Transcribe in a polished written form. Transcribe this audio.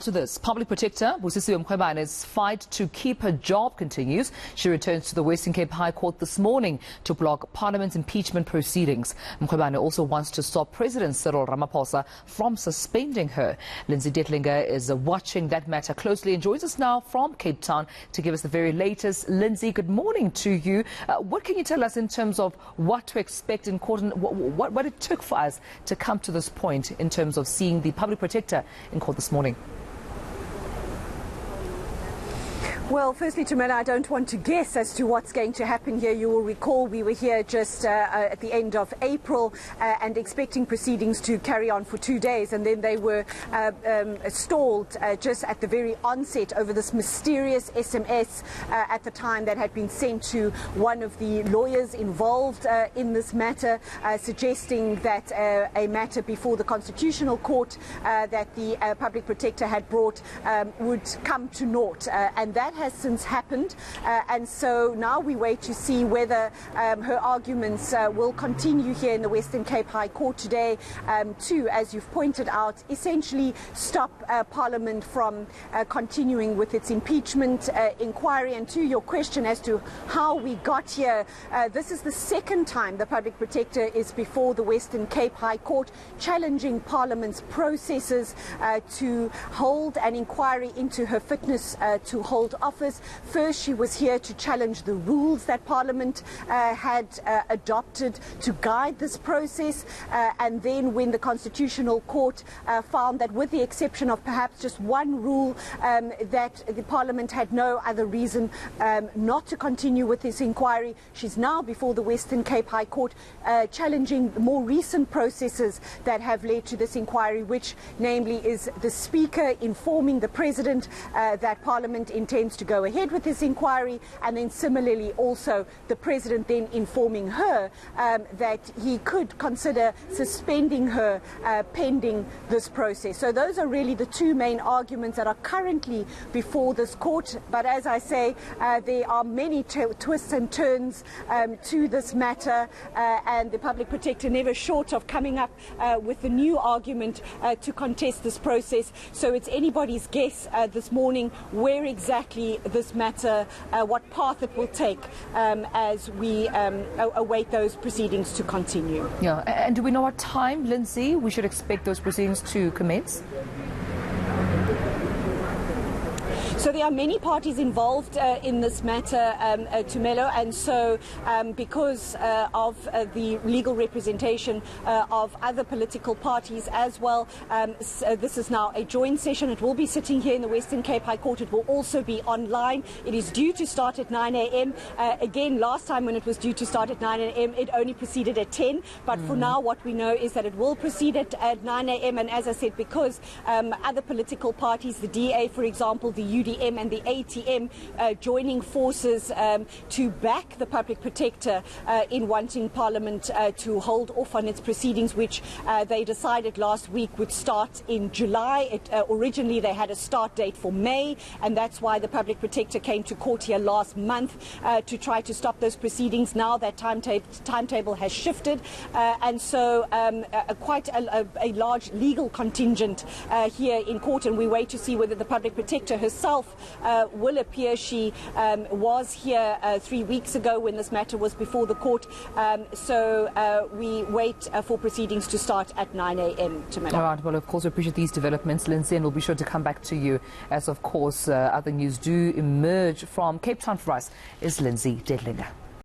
To this, Public Protector Busisiwe Mkhwebane's fight to keep her job continues. She returns to the Western Cape High Court this morning to block Parliament's impeachment proceedings. Mkhwebane also wants to stop President Cyril Ramaphosa from suspending her. Lindsay Dentlinger is watching that matter closely and joins us now from Cape Town to give us the very latest. Lindsay, good morning to you. What can you tell us in terms of what to expect in court and what it took for us to come to this point in terms of seeing the Public Protector in court this morning? Well, firstly, Tamela, I don't want to guess as to what's going to happen here. You will recall we were here just at the end of April and expecting proceedings to carry on for 2 days, and then they were stalled just at the very onset over this mysterious SMS at the time that had been sent to one of the lawyers involved in this matter, suggesting that a matter before the Constitutional Court that the Public Protector had brought would come to naught, and that has since happened, and so now we wait to see whether her arguments will continue here in the Western Cape High Court today to, as you've pointed out, essentially stop Parliament from continuing with its impeachment inquiry. And to your question as to how we got here, this is the second time the Public Protector is before the Western Cape High Court challenging Parliament's processes to hold an inquiry into her fitness to hold office. First, she was here to challenge the rules that Parliament had adopted to guide this process, and then when the Constitutional Court found that, with the exception of perhaps just one rule, that the Parliament had no other reason not to continue with this inquiry, she's now before the Western Cape High Court challenging more recent processes that have led to this inquiry, which namely is the Speaker informing the President that Parliament intends to go ahead with this inquiry, and then similarly also the President then informing her that he could consider suspending her pending this process. So those are really the two main arguments that are currently before this court. But as I say, there are many twists and turns to this matter, and the Public Protector never short of coming up with a new argument to contest this process. So it's anybody's guess this morning where exactly this matter, what path it will take as we await those proceedings to continue. Yeah, and do we know what time, Lindsay, we should expect those proceedings to commence? So there are many parties involved in this matter, Tumelo, and so because of the legal representation of other political parties as well, this is now a joint session. It will be sitting here in the Western Cape High Court. It will also be online. It is due to start at 9 a.m. Again, last time when it was due to start at 9 a.m., it only proceeded at 10. But for now, what we know is that it will proceed at 9 a.m. And as I said, because other political parties, the DA, for example, the UDM and the ATM joining forces to back the Public Protector in wanting Parliament to hold off on its proceedings, which they decided last week would start in July. Originally they had a start date for May, and that's why the Public Protector came to court here last month to try to stop those proceedings. Now that timetable has shifted, and so quite a large legal contingent here in court, and we wait to see whether the Public Protector herself will appear. She was here 3 weeks ago when this matter was before the court, so we wait for proceedings to start at 9 a.m. tomorrow. All right, well, of course, we appreciate these developments, Lindsay, and we'll be sure to come back to you as, of course, other news do emerge from Cape Town. For us is Lindsay Dentlinger.